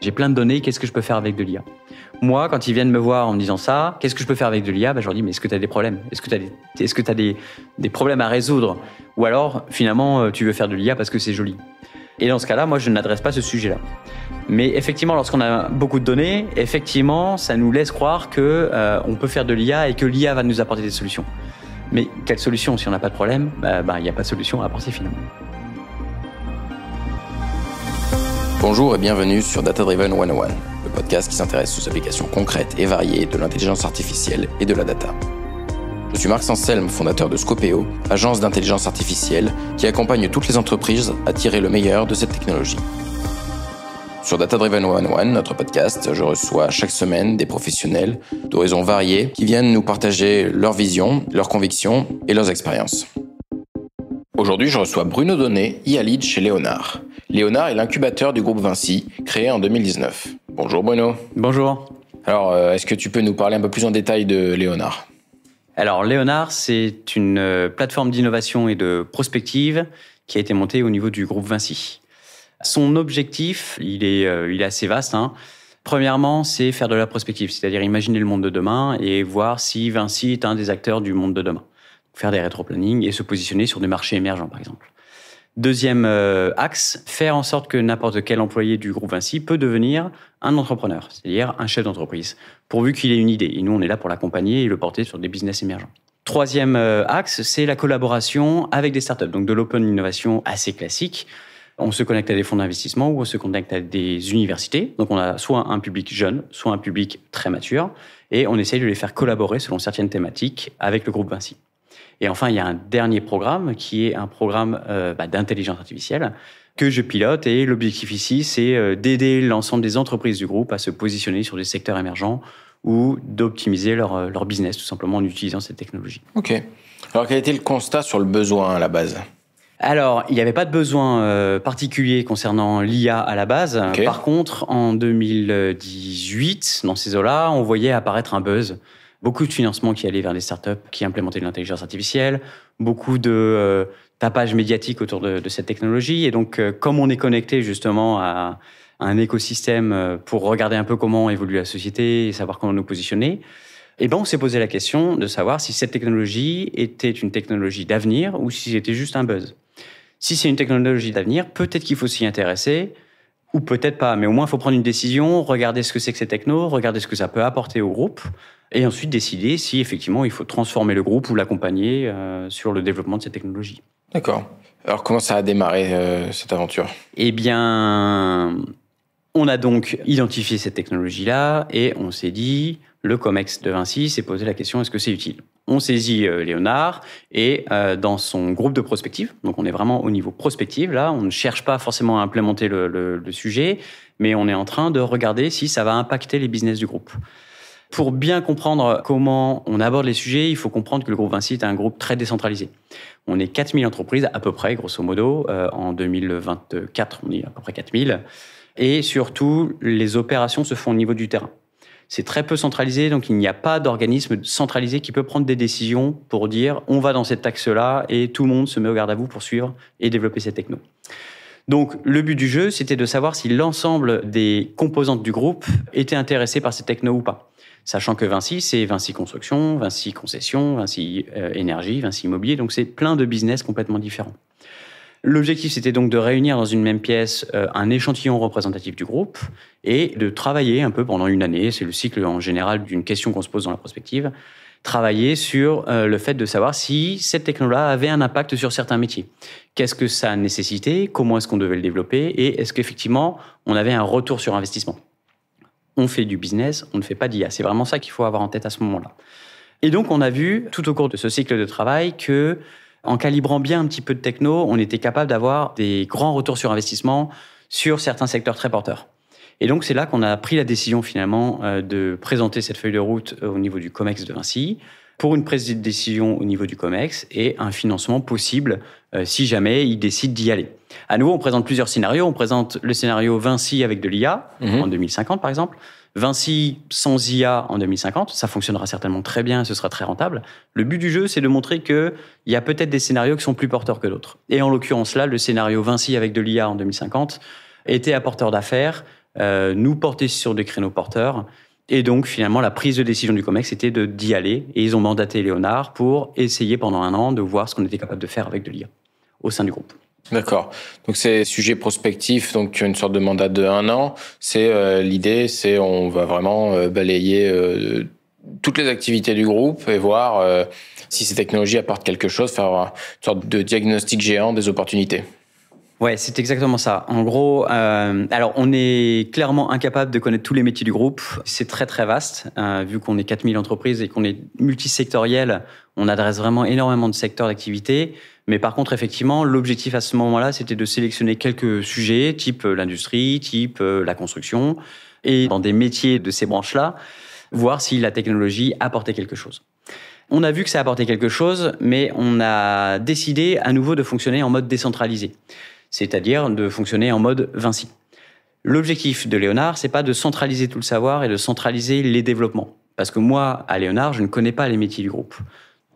J'ai plein de données, qu'est-ce que je peux faire avec de l'IA? Moi, quand ils viennent me voir en me disant ça, qu'est-ce que je peux faire avec de l'IA? Je leur dis, mais est-ce que tu as des problèmes? Est-ce que tu as des problèmes à résoudre? Ou alors, finalement, tu veux faire de l'IA parce que c'est joli? Et dans ce cas-là, moi, je n'adresse pas ce sujet-là. Mais effectivement, lorsqu'on a beaucoup de données, effectivement, ça nous laisse croire que on peut faire de l'IA et que l'IA va nous apporter des solutions. Mais quelle solution? Si on n'a pas de problème, il n'y a pas de solution à apporter finalement. Bonjour et bienvenue sur Data Driven 101, le podcast qui s'intéresse aux applications concrètes et variées de l'intelligence artificielle et de la data. Je suis Marc Sanselme, fondateur de Scopeo, agence d'intelligence artificielle qui accompagne toutes les entreprises à tirer le meilleur de cette technologie. Sur Data Driven 101, notre podcast, je reçois chaque semaine des professionnels d'horizons variés qui viennent nous partager leur vision, leurs convictions et leurs expériences. Aujourd'hui, je reçois Bruno Donnet, IA Lead chez Léonard. Léonard est l'incubateur du groupe Vinci, créé en 2019. Bonjour Bruno. Bonjour. Alors, est-ce que tu peux nous parler un peu plus en détail de Léonard ? Alors, Léonard, c'est une plateforme d'innovation et de prospective qui a été montée au niveau du groupe Vinci. Son objectif, il est assez vaste. Premièrement, c'est faire de la prospective, c'est-à-dire imaginer le monde de demain et voir si Vinci est un des acteurs du monde de demain. Faire des rétro-planning et se positionner sur des marchés émergents, par exemple. Deuxième axe, faire en sorte que n'importe quel employé du groupe Vinci peut devenir un entrepreneur, c'est-à-dire un chef d'entreprise, pourvu qu'il ait une idée. Et nous, on est là pour l'accompagner et le porter sur des business émergents. Troisième axe, c'est la collaboration avec des startups, donc de l'open innovation assez classique. On se connecte à des fonds d'investissement ou on se connecte à des universités. Donc, on a soit un public jeune, soit un public très mature. Et on essaye de les faire collaborer selon certaines thématiques avec le groupe Vinci. Et enfin, il y a un dernier programme qui est un programme d'intelligence artificielle que je pilote. Et l'objectif ici, c'est d'aider l'ensemble des entreprises du groupe à se positionner sur des secteurs émergents ou d'optimiser leur business, tout simplement en utilisant cette technologie. Ok. Alors, quel était le constat sur le besoin à la base ? Alors, il n'y avait pas de besoin particulier concernant l'IA à la base. Okay. Par contre, en 2018, dans ces eaux-là, on voyait apparaître un buzz. Beaucoup de financements qui allaient vers des startups qui implémentaient de l'intelligence artificielle, beaucoup de tapage médiatique autour de cette technologie. Et donc, comme on est connecté justement à un écosystème pour regarder un peu comment évolue la société et savoir comment nous positionner, on s'est posé la question de savoir si cette technologie était une technologie d'avenir ou si c'était juste un buzz. Si c'est une technologie d'avenir, peut-être qu'il faut s'y intéresser, ou peut-être pas, mais au moins il faut prendre une décision, regarder ce que c'est que ces technos, regarder ce que ça peut apporter au groupe, et ensuite décider si effectivement il faut transformer le groupe ou l'accompagner sur le développement de cette technologie. D'accord. Alors comment ça a démarré cette aventure ? Eh bien, on a donc identifié cette technologie-là et on s'est dit, le COMEX de Vinci s'est posé la question, est-ce que c'est utile ? On saisit Léonard et dans son groupe de prospective, donc on est vraiment au niveau prospective, là, on ne cherche pas forcément à implémenter le sujet, mais on est en train de regarder si ça va impacter les business du groupe. Pour bien comprendre comment on aborde les sujets, il faut comprendre que le groupe Vinci est un groupe très décentralisé. On est 4000 entreprises à peu près, grosso modo, en 2024, on est à peu près 4000, et surtout, les opérations se font au niveau du terrain. C'est très peu centralisé, donc il n'y a pas d'organisme centralisé qui peut prendre des décisions pour dire on va dans cet axe-là et tout le monde se met au garde à vous pour suivre et développer cette techno. Donc le but du jeu, c'était de savoir si l'ensemble des composantes du groupe étaient intéressées par cette techno ou pas. Sachant que Vinci, c'est Vinci Construction, Vinci Concession, Vinci Énergie, Vinci Immobilier, donc c'est plein de business complètement différents. L'objectif, c'était donc de réunir dans une même pièce un échantillon représentatif du groupe et de travailler un peu pendant une année, c'est le cycle en général d'une question qu'on se pose dans la prospective, travailler sur le fait de savoir si cette technologie-là avait un impact sur certains métiers. Qu'est-ce que ça nécessitait ? Comment est-ce qu'on devait le développer ? Et est-ce qu'effectivement, on avait un retour sur investissement ? On fait du business, on ne fait pas d'IA. C'est vraiment ça qu'il faut avoir en tête à ce moment-là. Et donc, on a vu tout au cours de ce cycle de travail que en calibrant bien un petit peu de techno, on était capable d'avoir des grands retours sur investissement sur certains secteurs très porteurs. Et donc, c'est là qu'on a pris la décision finalement de présenter cette feuille de route au niveau du COMEX de Vinci pour une prise de décision au niveau du COMEX et un financement possible si jamais ils décident d'y aller. À nouveau, on présente plusieurs scénarios. On présente le scénario Vinci avec de l'IA en 2050 par exemple, Vinci sans IA en 2050, ça fonctionnera certainement très bien, ce sera très rentable. Le but du jeu, c'est de montrer qu'il y a peut-être des scénarios qui sont plus porteurs que d'autres. Et en l'occurrence là, le scénario Vinci avec de l'IA en 2050 était apporteur d'affaires nous porter sur des créneaux porteurs. Et donc, finalement, la prise de décision du COMEX, c'était d'y aller. Et ils ont mandaté Léonard pour essayer pendant 1 an de voir ce qu'on était capable de faire avec de l'IA au sein du groupe. D'accord. Donc, c'est sujet prospectif. Donc, tu as une sorte de mandat de 1 an. L'idée, c'est on va vraiment balayer toutes les activités du groupe et voir si ces technologies apportent quelque chose, faire une sorte de diagnostic géant des opportunités. Ouais, c'est exactement ça. En gros, alors on est clairement incapable de connaître tous les métiers du groupe. C'est très très vaste, vu qu'on est 4000 entreprises et qu'on est multisectoriel. On adresse vraiment énormément de secteurs d'activité. Mais par contre, effectivement, l'objectif à ce moment-là, c'était de sélectionner quelques sujets, type l'industrie, type la construction, et dans des métiers de ces branches-là, voir si la technologie apportait quelque chose. On a vu que ça apportait quelque chose, mais on a décidé à nouveau de fonctionner en mode décentralisé. C'est-à-dire de fonctionner en mode Vinci. L'objectif de Léonard, c'est pas de centraliser tout le savoir et de centraliser les développements. Parce que moi, à Léonard, je ne connais pas les métiers du groupe.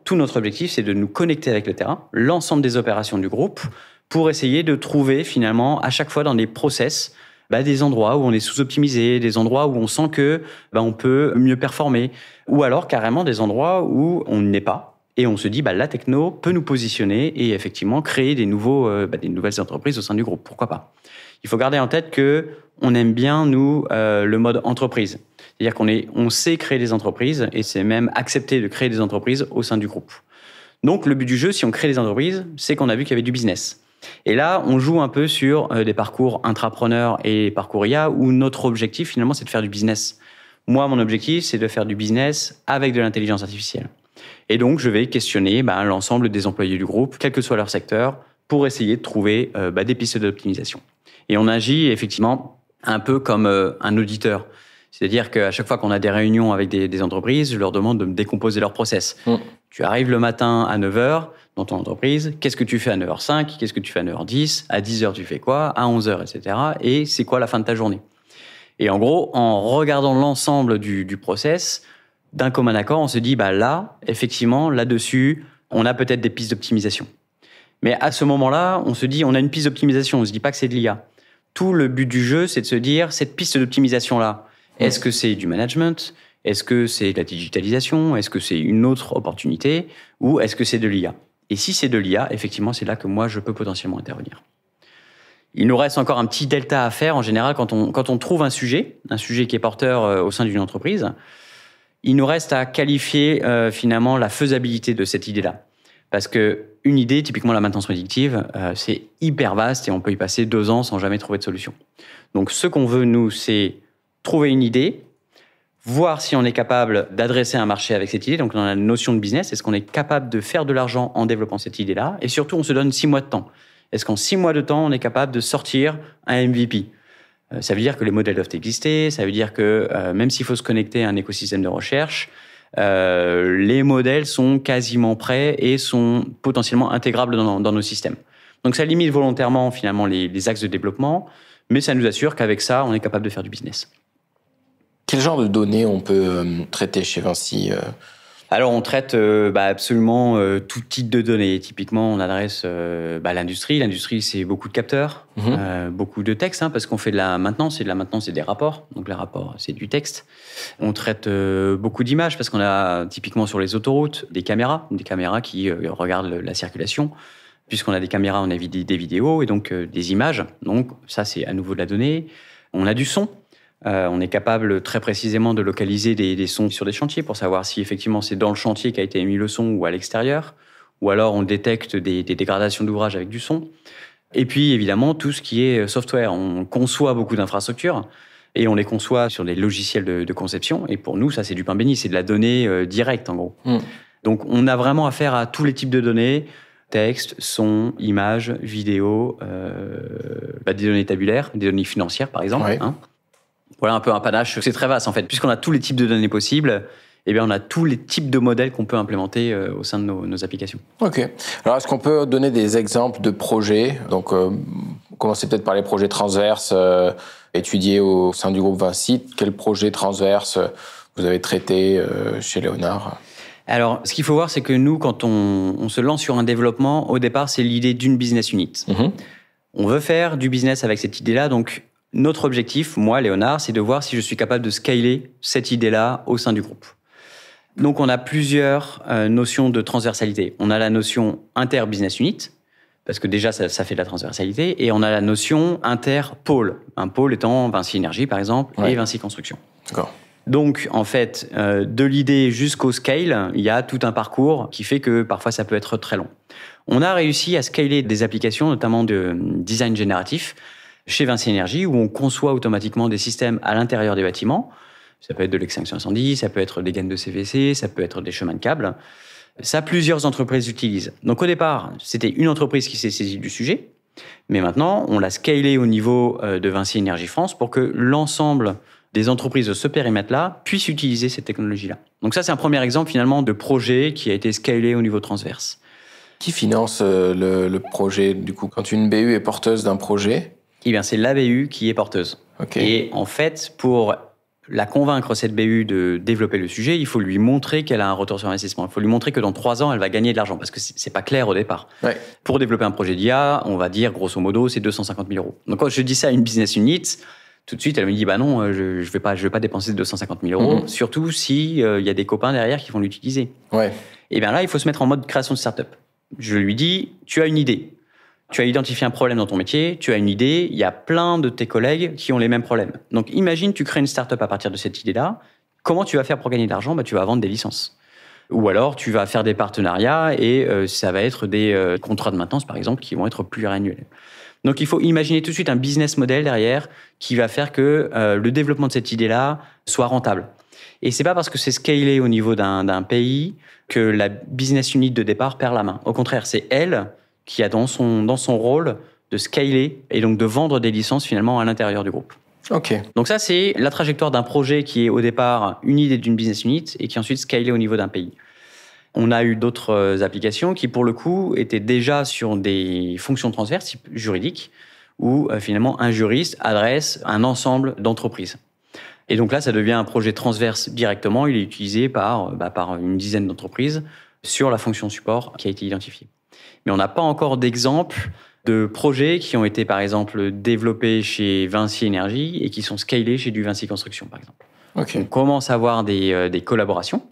Tout notre objectif, c'est de nous connecter avec le terrain, l'ensemble des opérations du groupe, pour essayer de trouver finalement, à chaque fois dans des process, des endroits où on est sous-optimisé, des endroits où on sent que on peut mieux performer, ou alors carrément des endroits où on n'est pas. Et on se dit, la techno peut nous positionner et effectivement créer des nouvelles entreprises au sein du groupe. Pourquoi pas ? Il faut garder en tête que on aime bien, nous, le mode entreprise. C'est-à-dire on sait créer des entreprises et c'est même accepté de créer des entreprises au sein du groupe. Donc, le but du jeu, si on crée des entreprises, c'est qu'on a vu qu'il y avait du business. Et là, on joue un peu sur des parcours intrapreneurs et parcours IA où notre objectif, finalement, c'est de faire du business. Moi, mon objectif, c'est de faire du business avec de l'intelligence artificielle. Et donc, je vais questionner l'ensemble des employés du groupe, quel que soit leur secteur, pour essayer de trouver des pistes d'optimisation. Et on agit effectivement un peu comme un auditeur. C'est-à-dire qu'à chaque fois qu'on a des réunions avec des entreprises, je leur demande de me décomposer leur process. Tu arrives le matin à 9h dans ton entreprise, qu'est-ce que tu fais à 9h05, qu'est-ce que tu fais à 9h10, à 10h tu fais quoi, à 11h, etc. Et c'est quoi la fin de ta journée ? Et en gros, en regardant l'ensemble du process, d'un commun accord, on se dit, là, effectivement, là-dessus, on a peut-être des pistes d'optimisation. Mais à ce moment-là, on se dit, on a une piste d'optimisation, on ne se dit pas que c'est de l'IA. Tout le but du jeu, c'est de se dire, cette piste d'optimisation-là, est-ce que c'est du management ? Est-ce que c'est de la digitalisation ? Est-ce que c'est une autre opportunité ? Ou est-ce que c'est de l'IA ? Et si c'est de l'IA, effectivement, c'est là que moi, je peux potentiellement intervenir. Il nous reste encore un petit delta à faire, en général, quand on trouve un sujet qui est porteur au sein d'une entreprise. Il nous reste à qualifier finalement la faisabilité de cette idée-là. Parce qu'une idée, typiquement la maintenance prédictive, c'est hyper vaste et on peut y passer 2 ans sans jamais trouver de solution. Donc ce qu'on veut, nous, c'est trouver une idée, voir si on est capable d'adresser un marché avec cette idée. Donc on a la notion de business. Est-ce qu'on est capable de faire de l'argent en développant cette idée-là ? Et surtout, on se donne 6 mois de temps. Est-ce qu'en 6 mois de temps, on est capable de sortir un MVP ? Ça veut dire que les modèles doivent exister, ça veut dire que même s'il faut se connecter à un écosystème de recherche, les modèles sont quasiment prêts et sont potentiellement intégrables dans nos systèmes. Donc ça limite volontairement finalement les axes de développement, mais ça nous assure qu'avec ça, on est capable de faire du business. Quel genre de données on peut traiter chez Vinci ? Alors, on traite absolument tout type de données. Typiquement, on adresse l'industrie. L'industrie, c'est beaucoup de capteurs, beaucoup de textes, parce qu'on fait de la maintenance. Et de la maintenance, c'est des rapports. Donc, les rapports, c'est du texte. On traite beaucoup d'images parce qu'on a typiquement sur les autoroutes des caméras qui regardent la circulation. Puisqu'on a des caméras, on a des vidéos et donc des images. Donc, ça, c'est à nouveau de la donnée. On a du son. On est capable très précisément de localiser des sons sur des chantiers pour savoir si effectivement c'est dans le chantier qu'a été émis le son ou à l'extérieur, ou alors on détecte des dégradations d'ouvrages avec du son. Et puis évidemment tout ce qui est software. On conçoit beaucoup d'infrastructures et on les conçoit sur des logiciels de conception. Et pour nous, ça c'est du pain béni, c'est de la donnée directe en gros. Donc on a vraiment affaire à tous les types de données, texte, son, images, vidéo, des données tabulaires, des données financières par exemple. Ouais. Voilà un peu un panache. C'est très vaste en fait. Puisqu'on a tous les types de données possibles, on a tous les types de modèles qu'on peut implémenter au sein de nos applications. Ok. Alors, est-ce qu'on peut donner des exemples de projets ? Donc, commencer peut-être par les projets transverses étudiés au sein du groupe Vinci. Quels projets transverses vous avez traités chez Léonard ? Alors, ce qu'il faut voir, c'est que nous, quand on se lance sur un développement, au départ, c'est l'idée d'une business unit. On veut faire du business avec cette idée-là, donc Notre objectif, moi, Léonard, c'est de voir si je suis capable de scaler cette idée-là au sein du groupe. Donc, on a plusieurs notions de transversalité. On a la notion inter-business unit, parce que déjà, ça fait de la transversalité, et on a la notion inter-pôle. Un pôle étant Vinci Énergie, par exemple, et Vinci Construction. D'accord. Donc, en fait, de l'idée jusqu'au scale, il y a tout un parcours qui fait que parfois, ça peut être très long. On a réussi à scaler des applications, notamment de design génératif, chez Vinci Énergie, où on conçoit automatiquement des systèmes à l'intérieur des bâtiments. Ça peut être de l'extinction incendie, ça peut être des gaines de CVC, ça peut être des chemins de câbles. Ça, plusieurs entreprises utilisent. Donc, au départ, c'était une entreprise qui s'est saisie du sujet. Mais maintenant, on l'a scalé au niveau de Vinci Énergie France pour que l'ensemble des entreprises de ce périmètre-là puissent utiliser cette technologie-là. Donc ça, c'est un premier exemple, finalement, de projet qui a été scalé au niveau transverse. Qui finance le projet, du coup? Quand une BU est porteuse d'un projet? Eh bien, c'est la BU qui est porteuse. Et en fait, pour la convaincre, cette BU, de développer le sujet, il faut lui montrer qu'elle a un retour sur investissement. Il faut lui montrer que dans 3 ans, elle va gagner de l'argent, parce que c'est pas clair au départ. Pour développer un projet d'IA, on va dire, grosso modo, c'est 250 000 euros. Donc, quand je dis ça à une business unit, tout de suite, elle me dit, bah non, je vais pas dépenser 250 000 euros, surtout si il y a des copains derrière qui vont l'utiliser. Et bien là, il faut se mettre en mode création de start-up. Je lui dis, tu as une idée. Tu as identifié un problème dans ton métier, tu as une idée, il y a plein de tes collègues qui ont les mêmes problèmes. Donc, imagine, tu crées une start-up à partir de cette idée-là. Comment tu vas faire pour gagner de l'argent? Tu vas vendre des licences. Ou alors, tu vas faire des partenariats et ça va être des contrats de maintenance, par exemple, qui vont être pluriannuels. Donc, il faut imaginer tout de suite un business model derrière qui va faire que le développement de cette idée-là soit rentable. Et c'est pas parce que c'est scalé au niveau d'un pays que la business unit de départ perd la main. Au contraire, c'est elle qui a dans son rôle de scaler et donc de vendre des licences finalement à l'intérieur du groupe. Donc ça, c'est la trajectoire d'un projet qui est au départ une idée d'une business unit et qui est ensuite scalé au niveau d'un pays. On a eu d'autres applications qui, pour le coup, étaient déjà sur des fonctions transverses juridiques où finalement un juriste adresse un ensemble d'entreprises. Et donc là, ça devient un projet transverse directement. Il est utilisé par une dizaine d'entreprises sur la fonction support qui a été identifiée. Mais on n'a pas encore d'exemple de projets qui ont été, par exemple, développés chez Vinci Énergie et qui sont scalés chez du Vinci Construction, par exemple. On commence à avoir des collaborations,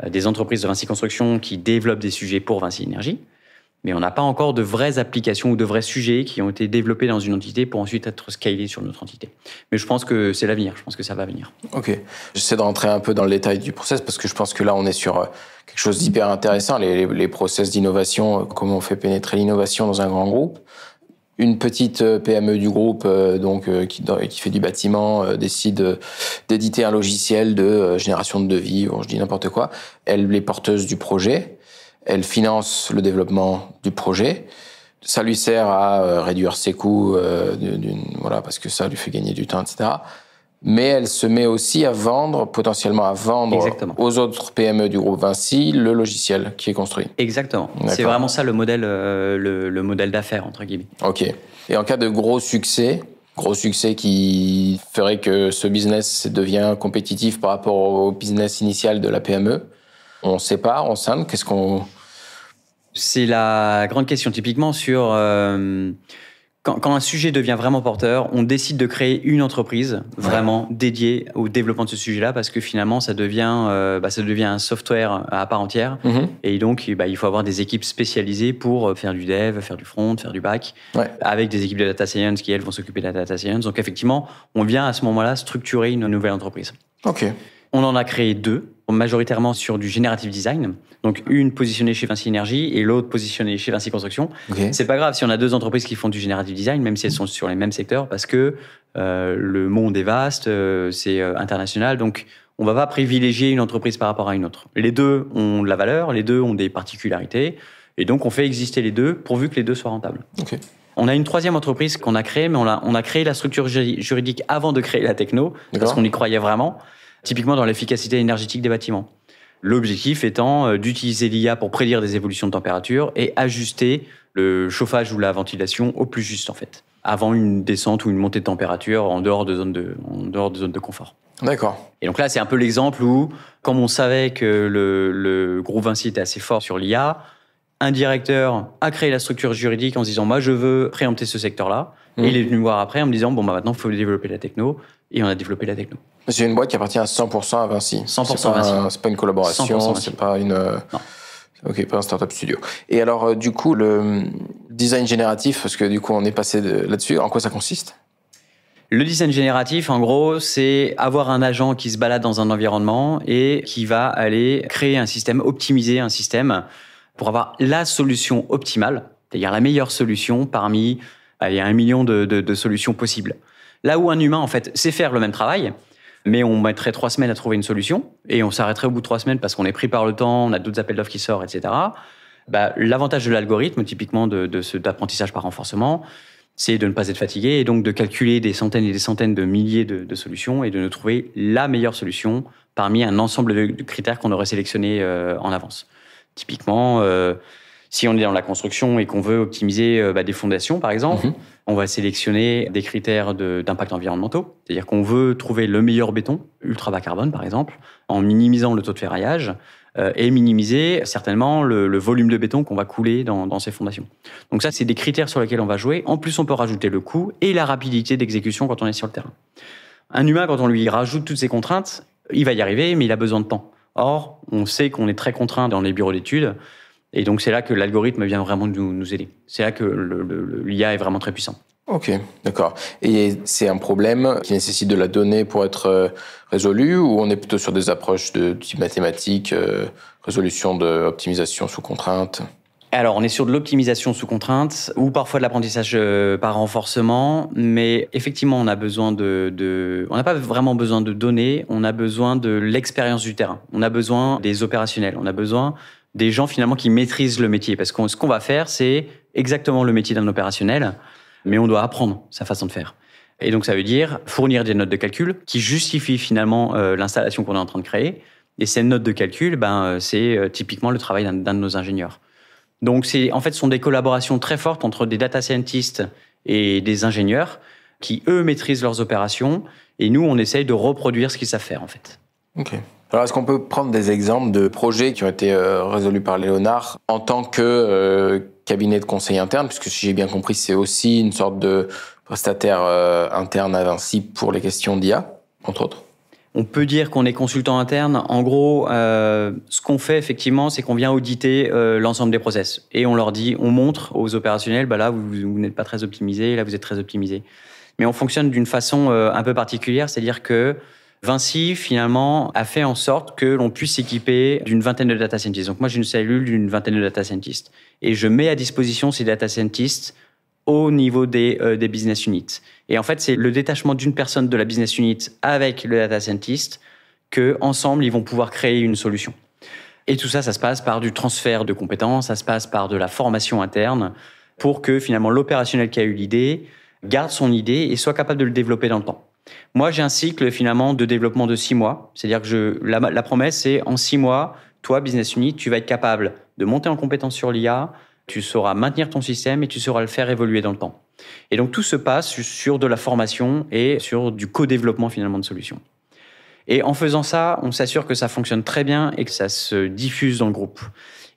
des entreprises de Vinci Construction qui développent des sujets pour Vinci Énergie, mais on n'a pas encore de vraies applications ou de vrais sujets qui ont été développés dans une entité pour ensuite être scalés sur une autre entité. Mais je pense que c'est l'avenir, je pense que ça va venir. J'essaie de rentrer un peu dans le détail du process parce que je pense que là, on est sur quelque chose d'hyper intéressant, les process d'innovation, comment on fait pénétrer l'innovation dans un grand groupe. Une petite PME du groupe qui fait du bâtiment décide d'éditer un logiciel de génération de devis, je dis n'importe quoi. Elle est porteuse du projet. Elle finance le développement du projet. Ça lui sert à réduire ses coûts, parce que ça lui fait gagner du temps, etc. Mais elle se met aussi potentiellement à vendre aux autres PME du groupe Vinci le logiciel qui est construit. Exactement. C'est vraiment ça le modèle, le modèle d'affaires, entre guillemets. Et en cas de gros succès qui ferait que ce business devient compétitif par rapport au business initial de la PME, on sépare, on scinde, C'est la grande question, typiquement sur... Quand un sujet devient vraiment porteur, on décide de créer une entreprise vraiment dédiée au développement de ce sujet-là parce que finalement, ça devient un software à part entière. Et donc, il faut avoir des équipes spécialisées pour faire du dev, faire du front, faire du back, avec des équipes de data science qui, elles, vont s'occuper de la data science. Donc, effectivement, on vient à ce moment-là structurer une nouvelle entreprise. On en a créé 2, majoritairement sur du generative design. Donc, une positionnée chez Vinci Énergie et l'autre positionnée chez Vinci Construction. C'est pas grave si on a 2 entreprises qui font du generative design, même si elles sont sur les mêmes secteurs, parce que le monde est vaste, c'est international. Donc, on va pas privilégier une entreprise par rapport à une autre. Les 2 ont de la valeur, les 2 ont des particularités. Et donc, on fait exister les 2 pourvu que les 2 soient rentables. On a une 3e entreprise qu'on a créée, mais on a créé la structure juridique avant de créer la techno, parce qu'on y croyait vraiment. Typiquement dans l'efficacité énergétique des bâtiments. L'objectif étant d'utiliser l'IA pour prédire des évolutions de température et ajuster le chauffage ou la ventilation au plus juste, en fait, avant une descente ou une montée de température en dehors de zones de confort. Et donc là, c'est un peu l'exemple où, comme on savait que le groupe Vinci était assez fort sur l'IA, un directeur a créé la structure juridique en se disant « moi, je veux préempter ce secteur-là ». Et il est venu me voir après en me disant « bon, bah, maintenant, il faut développer la techno ». Et on a développé la techno. C'est une boîte qui appartient à 100% à Vinci. 100% à Vinci. C'est pas une collaboration, c'est pas une... Non. Ok, pas un startup studio. Et alors, du coup, le design génératif, parce que du coup, on est passé là-dessus, en quoi ça consiste ? Le design génératif, en gros, c'est avoir un agent qui se balade dans un environnement et qui va aller créer un système, optimiser un système pour avoir la solution optimale, c'est-à-dire la meilleure solution parmi 1 million de solutions possibles. Là où un humain, en fait, sait faire le même travail, mais on mettrait 3 semaines à trouver une solution et on s'arrêterait au bout de 3 semaines parce qu'on est pris par le temps, on a d'autres appels d'offres qui sortent, etc. L'avantage de l'algorithme, typiquement d'apprentissage par renforcement, c'est de ne pas être fatigué et donc de calculer des centaines et des centaines de milliers de solutions et de nous trouver la meilleure solution parmi un ensemble de critères qu'on aurait sélectionnés en avance. Typiquement, si on est dans la construction et qu'on veut optimiser des fondations, par exemple, on va sélectionner des critères d'impact environnementaux. C'est-à-dire qu'on veut trouver le meilleur béton, ultra bas carbone, par exemple, en minimisant le taux de ferraillage et minimiser certainement le volume de béton qu'on va couler dans ces fondations. Donc ça, c'est des critères sur lesquels on va jouer. En plus, on peut rajouter le coût et la rapidité d'exécution quand on est sur le terrain. Un humain, quand on lui rajoute toutes ces contraintes, il va y arriver, mais il a besoin de temps. Or, on sait qu'on est très contraint dans les bureaux d'études, et donc c'est là que l'algorithme vient vraiment nous aider. C'est là que l'IA est vraiment très puissant. Ok, d'accord. Et c'est un problème qui nécessite de la donnée pour être résolu, ou on est plutôt sur des approches de type mathématique, résolution d'optimisation sous contrainte ? Alors, on est sur de l'optimisation sous contrainte ou parfois de l'apprentissage par renforcement, mais effectivement, on a besoin on n'a pas vraiment besoin de données, on a besoin de l'expérience du terrain, on a besoin des opérationnels, on a besoin des gens finalement qui maîtrisent le métier, parce que ce qu'on va faire, c'est exactement le métier d'un opérationnel, mais on doit apprendre sa façon de faire. Et donc, ça veut dire fournir des notes de calcul qui justifient finalement l'installation qu'on est en train de créer. Et ces notes de calcul, c'est typiquement le travail d'un de nos ingénieurs. Donc, ce sont des collaborations très fortes entre des data scientists et des ingénieurs qui, eux, maîtrisent leurs opérations. Et nous, on essaye de reproduire ce qu'ils savent faire, en fait. Ok. Alors, est-ce qu'on peut prendre des exemples de projets qui ont été résolus par Léonard en tant que cabinet de conseil interne, puisque si j'ai bien compris, c'est aussi une sorte de prestataire interne à Vinci pour les questions d'IA, entre autres? On peut dire qu'on est consultant interne. En gros, ce qu'on fait effectivement, c'est qu'on vient auditer l'ensemble des process. Et on leur dit, on montre aux opérationnels, là, vous n'êtes pas très optimisé, là, vous êtes très optimisé. Mais on fonctionne d'une façon un peu particulière, c'est-à-dire que Vinci, finalement, a fait en sorte que l'on puisse s'équiper d'une vingtaine de data scientists. Donc moi, j'ai une cellule d'une vingtaine de data scientists. Et je mets à disposition ces data scientists au niveau des business units. Et en fait, c'est le détachement d'une personne de la business unit avec le data scientist qu'ensemble, ils vont pouvoir créer une solution. Et tout ça, ça se passe par du transfert de compétences, ça se passe par de la formation interne pour que finalement l'opérationnel qui a eu l'idée garde son idée et soit capable de le développer dans le temps. Moi, j'ai un cycle finalement de développement de 6 mois. C'est-à-dire que la promesse, c'est en 6 mois, toi, business unit, tu vas être capable de monter en compétence sur l'IA, tu sauras maintenir ton système et tu sauras le faire évoluer dans le temps. Et donc, tout se passe sur de la formation et sur du co-développement finalement de solutions. Et en faisant ça, on s'assure que ça fonctionne très bien et que ça se diffuse dans le groupe.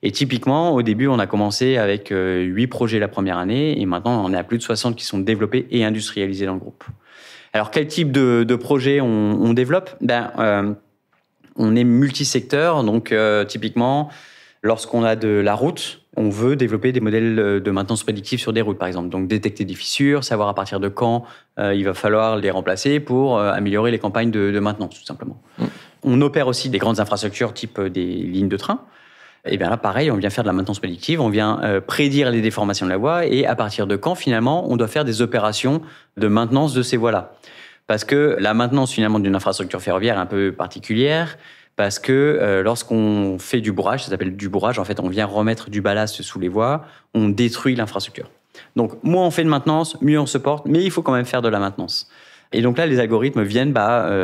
Et typiquement, au début, on a commencé avec 8 projets la première année et maintenant, on est à plus de 60 qui sont développés et industrialisés dans le groupe. Alors, quel type de projet on développe ? On est multisecteur, donc typiquement, lorsqu'on a de la route, on veut développer des modèles de maintenance prédictive sur des routes, par exemple. Donc, détecter des fissures, savoir à partir de quand il va falloir les remplacer pour améliorer les campagnes de maintenance, tout simplement. On opère aussi des grandes infrastructures type des lignes de train. Et bien là, pareil, on vient faire de la maintenance prédictive, on vient prédire les déformations de la voie et à partir de quand, finalement, on doit faire des opérations de maintenance de ces voies-là. Parce que la maintenance, finalement, d'une infrastructure ferroviaire est un peu particulière, parce que lorsqu'on fait du bourrage, ça s'appelle du bourrage, en fait, on vient remettre du ballast sous les voies, on détruit l'infrastructure. Donc, moins on fait de maintenance, mieux on se porte, mais il faut quand même faire de la maintenance. Et donc là, les algorithmes viennent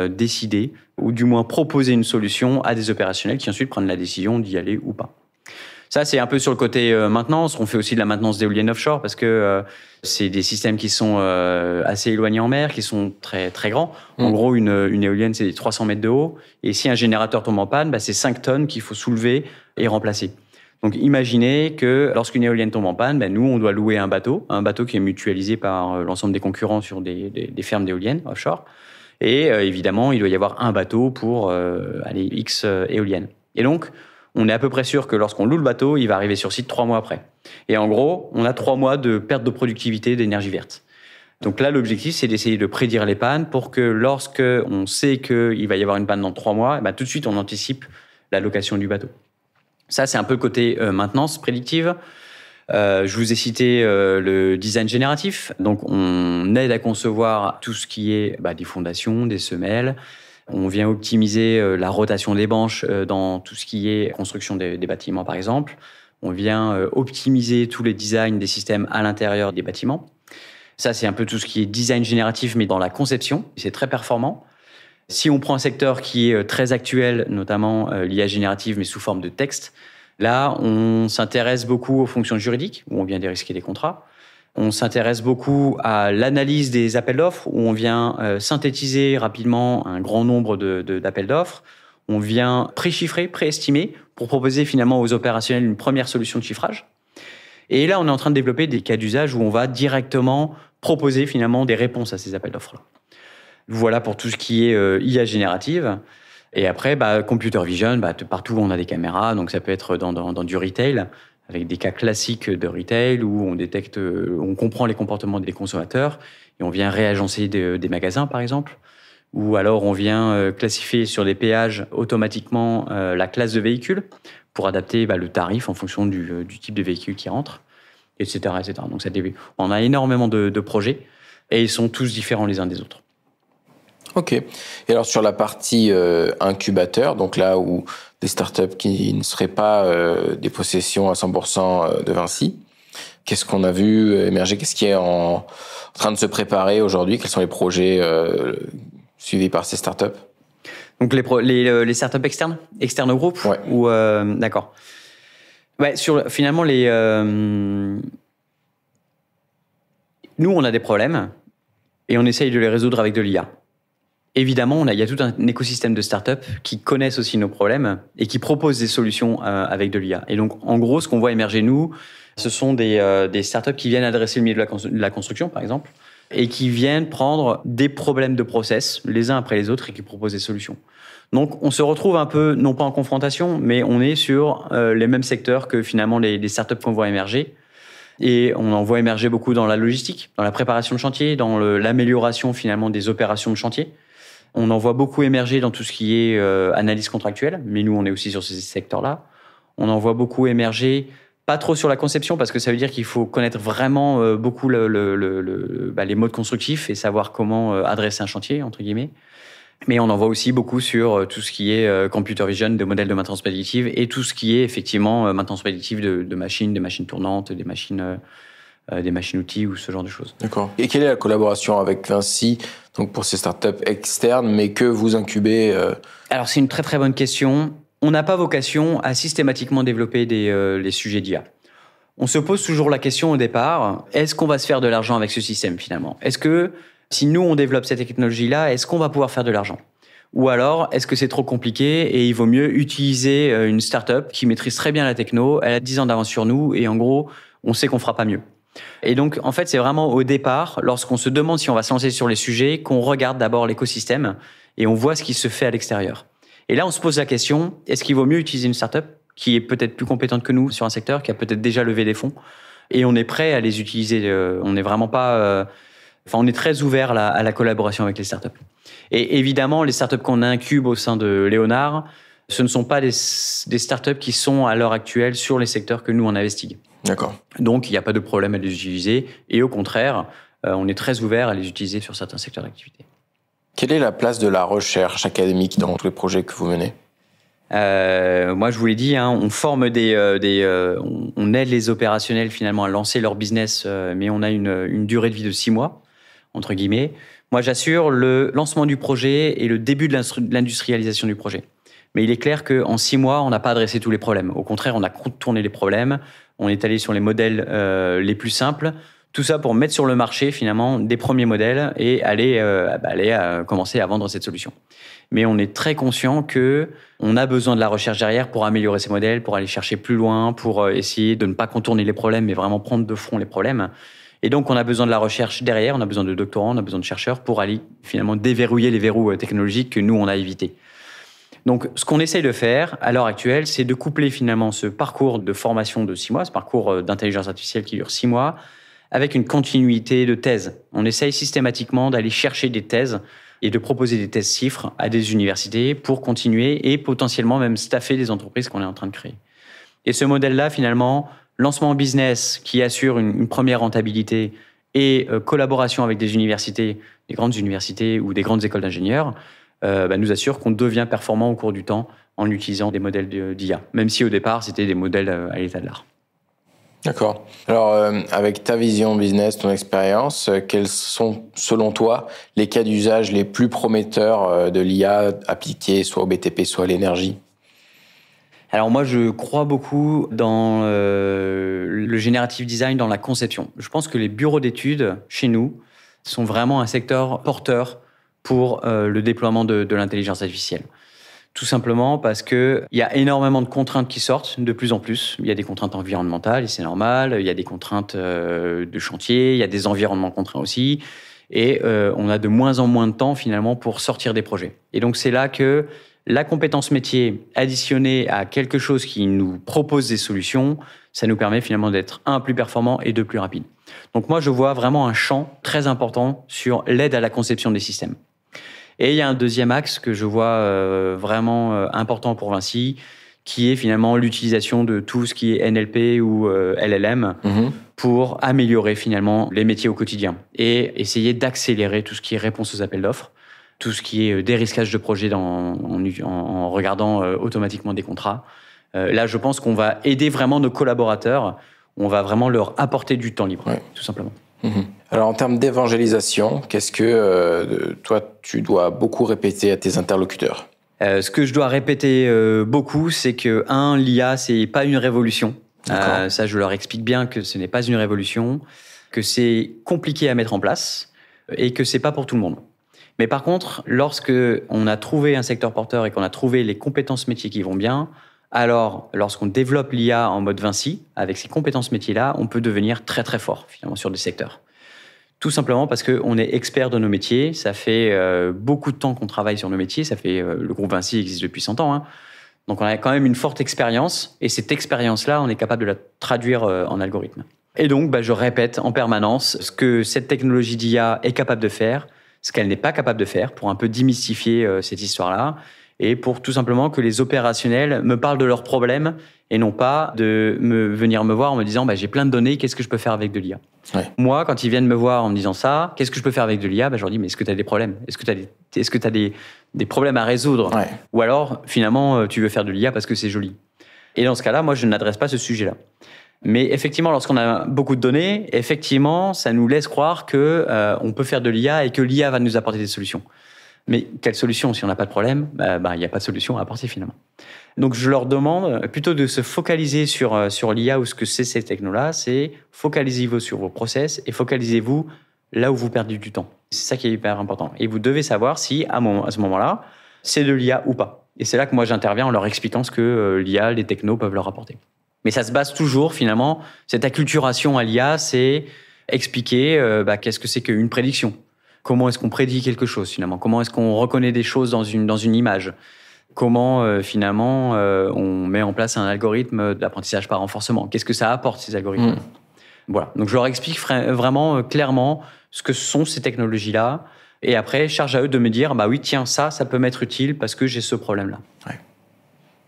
décider, ou du moins proposer une solution à des opérationnels qui ensuite prennent la décision d'y aller ou pas. Ça, c'est un peu sur le côté maintenance. On fait aussi de la maintenance d'éoliennes offshore parce que c'est des systèmes qui sont assez éloignés en mer, qui sont très, très grands. En gros, une éolienne, c'est 300 mètres de haut. Et si un générateur tombe en panne, c'est 5 tonnes qu'il faut soulever et remplacer. Donc imaginez que lorsqu'une éolienne tombe en panne, nous on doit louer un bateau qui est mutualisé par l'ensemble des concurrents sur des fermes d'éoliennes offshore. Et évidemment, il doit y avoir un bateau pour X éoliennes. Et donc, on est à peu près sûr que lorsqu'on loue le bateau, il va arriver sur site 3 mois après. Et en gros, on a 3 mois de perte de productivité d'énergie verte. Donc là, l'objectif, c'est d'essayer de prédire les pannes pour que lorsque on sait qu'il va y avoir une panne dans 3 mois, tout de suite, on anticipe la location du bateau. Ça, c'est un peu le côté maintenance prédictive. Je vous ai cité le design génératif. Donc, on aide à concevoir tout ce qui est des fondations, des semelles. On vient optimiser la rotation des branches dans tout ce qui est construction des bâtiments, par exemple. On vient optimiser tous les designs des systèmes à l'intérieur des bâtiments. Ça, c'est un peu tout ce qui est design génératif, mais dans la conception. C'est très performant. Si on prend un secteur qui est très actuel, notamment l'IA générative, mais sous forme de texte, là, on s'intéresse beaucoup aux fonctions juridiques, où on vient dérisquer des contrats. On s'intéresse beaucoup à l'analyse des appels d'offres, où on vient synthétiser rapidement un grand nombre d'appels d'offres. On vient préchiffrer, préestimer, pour proposer finalement aux opérationnels une première solution de chiffrage. Et là, on est en train de développer des cas d'usage où on va directement proposer finalement des réponses à ces appels d'offres-là. Voilà pour tout ce qui est IA générative. Et après, computer vision, partout où on a des caméras, donc ça peut être dans du retail, avec des cas classiques de retail où on détecte, on comprend les comportements des consommateurs et on vient réagencer des magasins, par exemple. Ou alors on vient classifier sur des péages automatiquement la classe de véhicule pour adapter le tarif en fonction du type de véhicule qui rentre, etc. etc. Donc on a énormément de projets et ils sont tous différents les uns des autres. Ok. Et alors sur la partie incubateur, donc là où des startups qui ne seraient pas des possessions à 100% de Vinci, qu'est-ce qu'on a vu émerger? Qu'est-ce qui est en train de se préparer aujourd'hui? Quels sont les projets suivis par ces startups? Donc les startups externes au groupe? Ouais. Ou d'accord. Ouais, finalement nous on a des problèmes et on essaye de les résoudre avec de l'IA. Évidemment, il y a tout un écosystème de startups qui connaissent aussi nos problèmes et qui proposent des solutions avec de l'IA. Et donc, en gros, ce qu'on voit émerger, nous, ce sont des startups qui viennent adresser le milieu de la construction, par exemple, et qui viennent prendre des problèmes de process, les uns après les autres, et qui proposent des solutions. Donc, on se retrouve un peu, non pas en confrontation, mais on est sur les mêmes secteurs que finalement les startups qu'on voit émerger. Et on en voit émerger beaucoup dans la logistique, dans la préparation de chantier, dans l'amélioration finalement des opérations de chantier. On en voit beaucoup émerger dans tout ce qui est analyse contractuelle, mais nous, on est aussi sur ces secteurs-là. On en voit beaucoup émerger, pas trop sur la conception, parce que ça veut dire qu'il faut connaître vraiment beaucoup les modes constructifs et savoir comment adresser un chantier, entre guillemets. Mais on en voit aussi beaucoup sur tout ce qui est computer vision, de modèles de maintenance prédictive, et tout ce qui est effectivement maintenance prédictive de machines, des machines tournantes, des machines-outils ou ce genre de choses. D'accord. Et quelle est la collaboration avec Vinci, donc pour ces startups externes, mais que vous incubez Alors, c'est une très très bonne question. On n'a pas vocation à systématiquement développer les sujets d'IA. On se pose toujours la question au départ, est-ce qu'on va se faire de l'argent avec ce système finalement? Est-ce que si nous on développe cette technologie-là, est-ce qu'on va pouvoir faire de l'argent? Ou alors, est-ce que c'est trop compliqué et il vaut mieux utiliser une startup qui maîtrise très bien la techno, elle a 10 ans d'avance sur nous et en gros, on sait qu'on fera pas mieux. Et donc, en fait, c'est vraiment au départ, lorsqu'on se demande si on va se lancer sur les sujets, qu'on regarde d'abord l'écosystème et on voit ce qui se fait à l'extérieur. Et là, on se pose la question, est-ce qu'il vaut mieux utiliser une startup qui est peut-être plus compétente que nous sur un secteur, qui a peut-être déjà levé des fonds, et on est prêt à les utiliser. On n'est vraiment pas... on est très ouvert à la collaboration avec les startups. Et évidemment, les startups qu'on incube au sein de Léonard, ce ne sont pas des startups qui sont à l'heure actuelle sur les secteurs que nous on investigue. D'accord. Donc, il n'y a pas de problème à les utiliser. Et au contraire, on est très ouvert à les utiliser sur certains secteurs d'activité. Quelle est la place de la recherche académique dans tous les projets que vous menez? Moi, je vous l'ai dit, on forme on aide les opérationnels finalement à lancer leur business, mais on a une durée de vie de 6 mois, entre guillemets. Moi, j'assure le lancement du projet et le début de l'industrialisation du projet. Mais il est clair qu'en 6 mois, on n'a pas adressé tous les problèmes. Au contraire, on a contourné les problèmes. On est allé sur les modèles les plus simples, Tout ça pour mettre sur le marché finalement des premiers modèles et aller commencer à vendre cette solution. Mais on est très conscient que on a besoin de la recherche derrière pour améliorer ces modèles, pour aller chercher plus loin, pour essayer de ne pas contourner les problèmes, mais vraiment prendre de front les problèmes. Et donc, on a besoin de la recherche derrière, on a besoin de doctorants, on a besoin de chercheurs pour aller finalement déverrouiller les verrous technologiques que nous, on a évités. Donc, ce qu'on essaye de faire à l'heure actuelle, c'est de coupler finalement ce parcours de formation de 6 mois, ce parcours d'intelligence artificielle qui dure 6 mois, avec une continuité de thèse. On essaye systématiquement d'aller chercher des thèses et de proposer des thèses chiffres à des universités pour continuer et potentiellement même staffer des entreprises qu'on est en train de créer. Et ce modèle-là, finalement, lancement en business qui assure une première rentabilité et collaboration avec des universités, des grandes universités ou des grandes écoles d'ingénieurs, nous assure qu'on devient performant au cours du temps en utilisant des modèles d'IA, même si au départ, c'était des modèles à l'état de l'art. D'accord. Alors, avec ta vision business, ton expérience, quels sont, selon toi, les cas d'usage les plus prometteurs de l'IA appliquée soit au BTP, soit à l'énergie ? Alors moi, je crois beaucoup dans le generative design, dans la conception. Je pense que les bureaux d'études, chez nous, sont vraiment un secteur porteur pour le déploiement de l'intelligence artificielle. Tout simplement parce qu'il y a énormément de contraintes qui sortent de plus en plus. Il y a des contraintes environnementales, et c'est normal. Il y a des contraintes de chantier, il y a des environnements contraints aussi. Et on a de moins en moins de temps, finalement, pour sortir des projets. Et donc, c'est là que la compétence métier additionnée à quelque chose qui nous propose des solutions, ça nous permet finalement d'être, plus performant et plus rapide. Donc moi, je vois vraiment un champ très important sur l'aide à la conception des systèmes. Et il y a un deuxième axe que je vois vraiment important pour Vinci, qui est finalement l'utilisation de tout ce qui est NLP ou LLM pour améliorer finalement les métiers au quotidien et essayer d'accélérer tout ce qui est réponse aux appels d'offres, tout ce qui est dérisquage de projets en regardant automatiquement des contrats. Là, je pense qu'on va aider vraiment nos collaborateurs, on va vraiment leur apporter du temps libre, tout simplement. Alors, en termes d'évangélisation, qu'est-ce que toi, tu dois beaucoup répéter à tes interlocuteurs ? Ce que je dois répéter beaucoup, c'est que, l'IA, c'est pas une révolution. Ça, je leur explique bien que ce n'est pas une révolution, que c'est compliqué à mettre en place et que c'est pas pour tout le monde. Mais par contre, lorsque on a trouvé un secteur porteur et qu'on a trouvé les compétences métiers qui vont bien, alors lorsqu'on développe l'IA en mode Vinci, avec ces compétences métiers-là, on peut devenir très très fort finalement sur des secteurs. Tout simplement parce qu'on est expert de nos métiers, ça fait beaucoup de temps qu'on travaille sur nos métiers, le groupe Vinci existe depuis 100 ans, hein. Donc on a quand même une forte expérience, et cette expérience-là, on est capable de la traduire en algorithme. Et donc, je répète en permanence ce que cette technologie d'IA est capable de faire, ce qu'elle n'est pas capable de faire, pour un peu démystifier cette histoire-là, et pour tout simplement que les opérationnels me parlent de leurs problèmes, et non pas de venir me voir en me disant j'ai plein de données, qu'est-ce que je peux faire avec de l'IA ? Moi, quand ils viennent me voir en me disant ça, qu'est-ce que je peux faire avec de l'IA ? Je leur dis, mais est-ce que tu as des problèmes ? Est-ce que tu as des problèmes à résoudre ? Ou alors, finalement, tu veux faire de l'IA parce que c'est joli. Et dans ce cas-là, moi, je n'adresse pas ce sujet-là. Mais effectivement, lorsqu'on a beaucoup de données, effectivement, ça nous laisse croire qu'on peut faire de l'IA et que l'IA va nous apporter des solutions. Mais quelle solution ? Si on n'a pas de problème, il n'y a pas de solution à apporter finalement. Donc je leur demande plutôt de se focaliser sur l'IA ou ce que c'est ces technos-là, c'est focalisez-vous sur vos process et focalisez-vous là où vous perdez du temps. C'est ça qui est hyper important. Et vous devez savoir si à ce moment-là, c'est de l'IA ou pas. Et c'est là que moi j'interviens en leur expliquant ce que l'IA, les technos peuvent leur apporter. Mais ça se base toujours finalement, cette acculturation à l'IA, c'est expliquer qu'est-ce que c'est qu'une prédiction. Comment est-ce qu'on prédit quelque chose finalement ? Comment est-ce qu'on reconnaît des choses dans une image ? Comment finalement on met en place un algorithme d'apprentissage par renforcement ? Qu'est-ce que ça apporte ces algorithmes ? Voilà. Donc je leur explique vraiment clairement ce que sont ces technologies-là. Et après, charge à eux de me dire oui, tiens, ça peut m'être utile parce que j'ai ce problème-là. Ouais.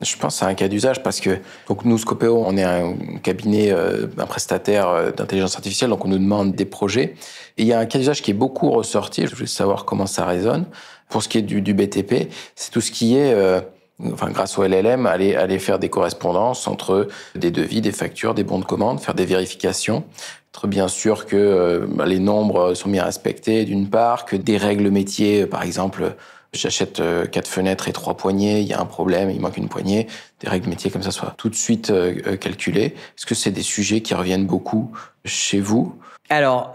Je pense à un cas d'usage parce que donc nous, Scopeo, on est un cabinet, un prestataire d'intelligence artificielle, donc on nous demande des projets. Et il y a un cas d'usage qui est beaucoup ressorti, je voulais savoir comment ça résonne. Pour ce qui est du BTP, c'est tout ce qui est, grâce au LLM, aller faire des correspondances entre des devis, des factures, des bons de commande, faire des vérifications, être bien sûr que les nombres sont bien respectés d'une part, que des règles métiers, par exemple, j'achète 4 fenêtres et 3 poignées, il y a un problème, il manque une poignée, des règles métiers comme ça soient tout de suite calculées. Est-ce que c'est des sujets qui reviennent beaucoup chez vous ? Alors,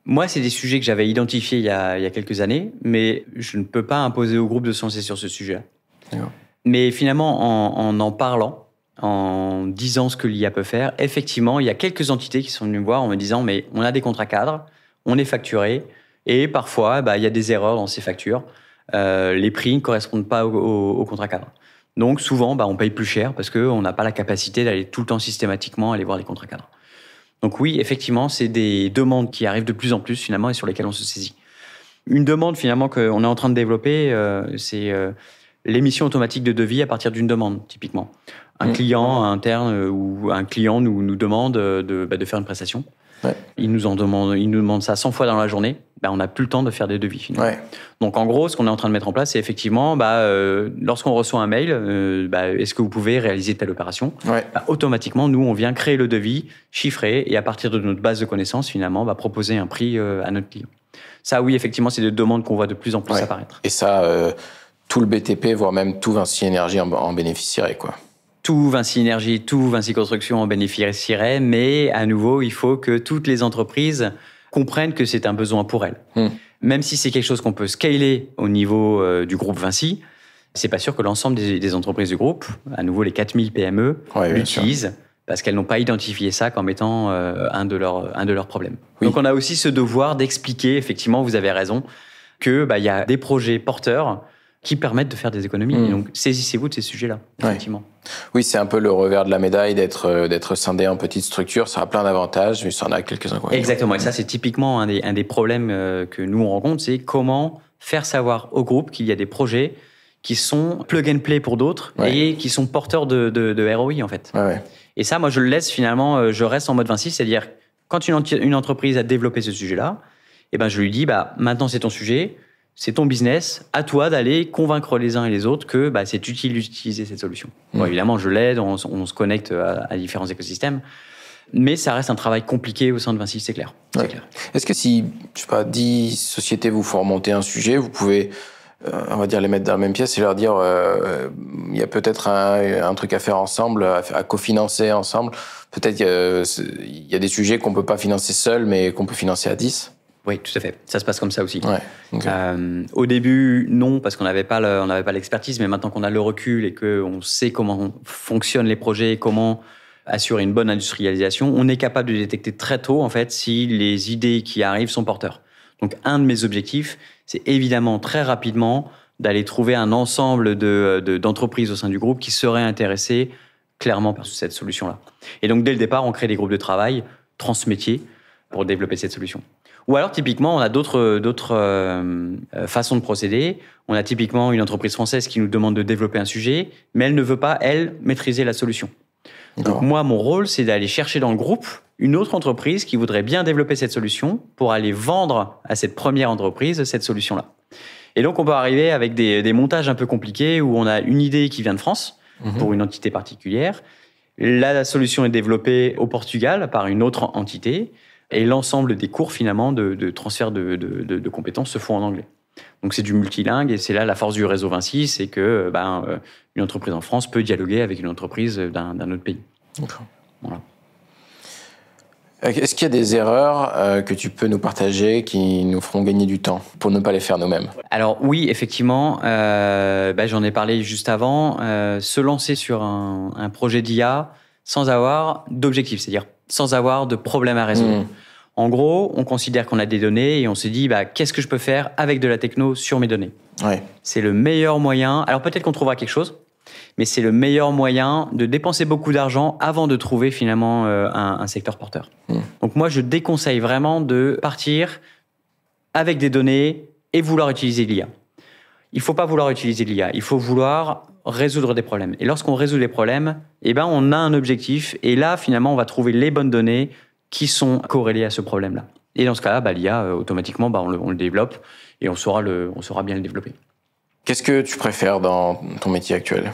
moi, c'est des sujets que j'avais identifiés il y a quelques années, mais je ne peux pas imposer au groupe de se lancer sur ce sujet-là. D'accord. Mais finalement, en parlant, en disant ce que l'IA peut faire, effectivement, il y a quelques entités qui sont venues me voir en me disant « mais on a des contrats cadres, on est facturé, et parfois, il y a des erreurs dans ces factures. Les prix ne correspondent pas au contrat cadre. Donc souvent, on paye plus cher parce qu'on n'a pas la capacité d'aller tout le temps systématiquement aller voir les contrats cadres. Donc oui, effectivement, c'est des demandes qui arrivent de plus en plus finalement et sur lesquelles on se saisit. Une demande finalement qu'on est en train de développer, c'est l'émission automatique de devis à partir d'une demande, typiquement. Un client interne ou un client nous demande de faire une prestation. Ouais. Il nous demande ça 100 fois dans la journée. On n'a plus le temps de faire des devis, finalement. Ouais. Donc, en gros, ce qu'on est en train de mettre en place, c'est effectivement, lorsqu'on reçoit un mail, est-ce que vous pouvez réaliser telle opération ? Ouais. Automatiquement, nous, on vient créer le devis, chiffrer, et à partir de notre base de connaissances, finalement, proposer un prix à notre client. Ça, oui, effectivement, c'est des demandes qu'on voit de plus en plus apparaître. Et ça, tout le BTP, voire même tout Vinci Énergie en bénéficierait, quoi. Tout Vinci Énergie, tout Vinci Construction en bénéficierait, mais à nouveau, il faut que toutes les entreprises comprennent que c'est un besoin pour elles. Même si c'est quelque chose qu'on peut scaler au niveau du groupe Vinci, c'est pas sûr que l'ensemble des entreprises du groupe, à nouveau les 4000 PME, l'utilisent parce qu'elles n'ont pas identifié ça comme étant un de leurs problèmes. Oui. Donc on a aussi ce devoir d'expliquer, effectivement, vous avez raison, que y a des projets porteurs qui permettent de faire des économies. Et donc, saisissez-vous de ces sujets-là, effectivement. Oui, c'est un peu le revers de la médaille d'être scindé en petites structures. Ça a plein d'avantages, mais ça en a quelques inconvénients. Exactement. Et ça, c'est typiquement un des problèmes que nous, on rencontre, c'est comment faire savoir au groupe qu'il y a des projets qui sont plug and play pour d'autres et qui sont porteurs de ROI, en fait. Ouais. Et ça, moi, je le laisse finalement, je reste en mode Vinci, c'est-à-dire, quand une entreprise a développé ce sujet-là, je lui dis, maintenant, c'est ton sujet, c'est ton business, à toi d'aller convaincre les uns et les autres que c'est utile d'utiliser cette solution. Bon, évidemment, je l'aide, on se connecte à différents écosystèmes, mais ça reste un travail compliqué au sein de Vinci, c'est clair. Ouais. Est-ce que si, 10 sociétés vous font remonter un sujet, vous pouvez, on va dire, les mettre dans la même pièce et leur dire il y a peut-être un truc à faire ensemble, à cofinancer ensemble. Peut-être il y a des sujets qu'on ne peut pas financer seul, mais qu'on peut financer à 10. Oui, tout à fait. Ça se passe comme ça aussi. Ouais, okay. Au début, non, parce qu'on n'avait pas l'expertise, mais maintenant qu'on a le recul et qu'on sait comment fonctionnent les projets, comment assurer une bonne industrialisation, on est capable de détecter très tôt, en fait, si les idées qui arrivent sont porteurs. Donc, un de mes objectifs, c'est évidemment très rapidement d'aller trouver un ensemble d'entreprises au sein du groupe qui seraient intéressées clairement par cette solution-là. Et donc, dès le départ, on crée des groupes de travail transmétiers pour développer cette solution. Ou alors, typiquement, on a d'autres façons de procéder. On a typiquement une entreprise française qui nous demande de développer un sujet, mais elle ne veut pas, elle, maîtriser la solution. Donc moi, mon rôle, c'est d'aller chercher dans le groupe une autre entreprise qui voudrait bien développer cette solution pour aller vendre à cette première entreprise cette solution-là. Et donc, on peut arriver avec des montages un peu compliqués où on a une idée qui vient de France pour une entité particulière. La solution est développée au Portugal par une autre entité. Et l'ensemble des cours, finalement, de transfert de compétences se font en anglais. Donc, c'est du multilingue et c'est là la force du réseau Vinci, c'est que une entreprise en France peut dialoguer avec une entreprise d'un autre pays. D'accord. Voilà. Est-ce qu'il y a des erreurs que tu peux nous partager qui nous feront gagner du temps pour ne pas les faire nous-mêmes ? Alors oui, effectivement, j'en ai parlé juste avant. Se lancer sur un projet d'IA sans avoir d'objectif, c'est-à-dire sans avoir de problème à résoudre. En gros, on considère qu'on a des données et on se dit qu'est-ce que je peux faire avec de la techno sur mes données ? C'est le meilleur moyen. Alors peut-être qu'on trouvera quelque chose, mais c'est le meilleur moyen de dépenser beaucoup d'argent avant de trouver finalement un secteur porteur. Donc moi, je déconseille vraiment de partir avec des données et vouloir utiliser l'IA. Il ne faut pas vouloir utiliser l'IA, il faut vouloir résoudre des problèmes. Et lorsqu'on résout des problèmes, on a un objectif et là, finalement, on va trouver les bonnes données qui sont corrélées à ce problème-là. Et dans ce cas-là, l'IA, automatiquement, on le développe et on saura bien le développer. Qu'est-ce que tu préfères dans ton métier actuel ?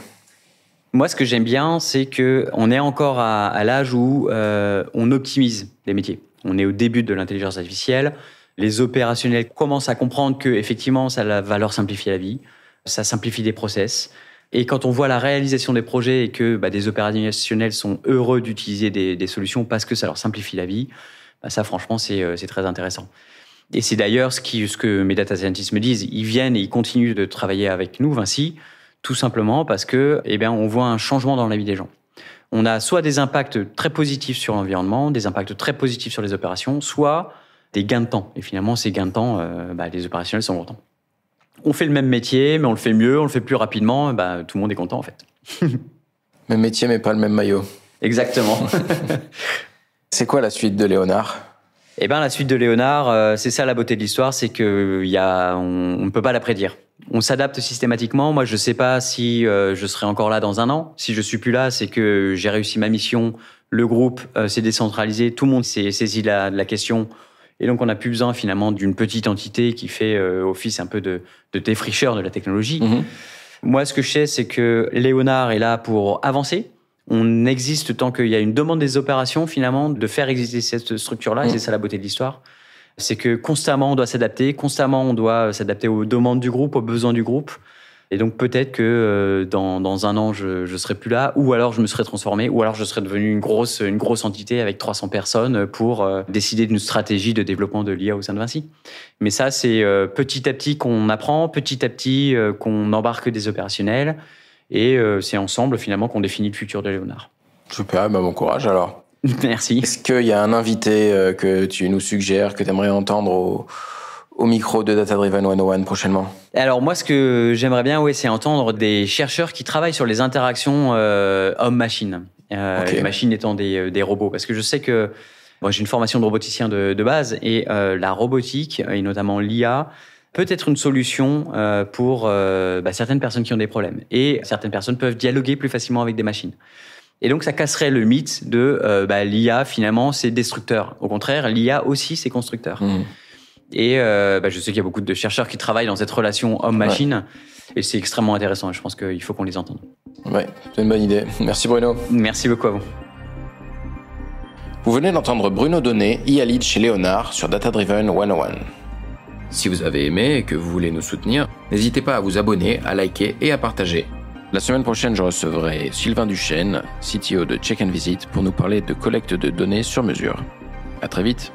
Moi, ce que j'aime bien, c'est qu'on est encore à l'âge où on optimise les métiers. On est au début de l'intelligence artificielle. Les opérationnels commencent à comprendre que, effectivement, ça va leur simplifier la vie. Ça simplifie des process. Et quand on voit la réalisation des projets et que des opérationnels sont heureux d'utiliser des solutions parce que ça leur simplifie la vie, ça franchement c'est très intéressant. Et c'est d'ailleurs ce que mes data scientists me disent. Ils viennent et ils continuent de travailler avec nous, Vinci, tout simplement parce que on voit un changement dans la vie des gens. On a soit des impacts très positifs sur l'environnement, des impacts très positifs sur les opérations, soit des gains de temps. Et finalement, ces gains de temps, les opérationnels sont contents. On fait le même métier, mais on le fait mieux, on le fait plus rapidement, tout le monde est content en fait. Même métier, mais pas le même maillot. Exactement. C'est quoi la suite de Léonard ? La suite de Léonard, c'est ça la beauté de l'histoire, c'est que on ne peut pas la prédire. On s'adapte systématiquement. Moi, je ne sais pas si je serai encore là dans un an. Si je suis plus là, c'est que j'ai réussi ma mission. Le groupe s'est décentralisé, tout le monde s'est saisi de la question. Et donc, on n'a plus besoin finalement d'une petite entité qui fait office un peu de défricheur de la technologie. Mmh. Moi, ce que je sais, c'est que Léonard est là pour avancer. On existe tant qu'il y a une demande des opérations, finalement, de faire exister cette structure-là. Et c'est ça la beauté de l'histoire. C'est que constamment, on doit s'adapter. Constamment, on doit s'adapter aux demandes du groupe, aux besoins du groupe. Et donc, peut-être que dans un an, je serai plus là. Ou alors, je me serai transformé. Ou alors, je serai devenu une grosse entité avec 300 personnes pour décider d'une stratégie de développement de l'IA au sein de Vinci. Mais ça, c'est petit à petit qu'on apprend, petit à petit qu'on embarque des opérationnels. Et c'est ensemble, finalement, qu'on définit le futur de Léonard. Super, bon courage alors. Merci. Est-ce qu'il y a un invité que tu nous suggères, que tu aimerais entendre au micro de Data Driven 101 prochainement ? Alors moi, ce que j'aimerais bien, c'est entendre des chercheurs qui travaillent sur les interactions homme-machine. Les machines étant des robots. Parce que je sais que j'ai une formation de roboticien de base et la robotique, et notamment l'IA, peut être une solution pour certaines personnes qui ont des problèmes. Et certaines personnes peuvent dialoguer plus facilement avec des machines. Et donc, ça casserait le mythe de l'IA, finalement, c'est destructeur. Au contraire, l'IA aussi, c'est constructeur. Mmh. Et je sais qu'il y a beaucoup de chercheurs qui travaillent dans cette relation homme-machine. Et c'est extrêmement intéressant. Et je pense qu'il faut qu'on les entende. Ouais, c'est une bonne idée. Merci Bruno. Merci beaucoup à vous. Vous venez d'entendre Bruno Donnet, IA Lead chez Léonard sur Data Driven 101. Si vous avez aimé et que vous voulez nous soutenir, n'hésitez pas à vous abonner, à liker et à partager. La semaine prochaine, je recevrai Sylvain Duchesne, CTO de Check & Visit, pour nous parler de collecte de données sur mesure. À très vite.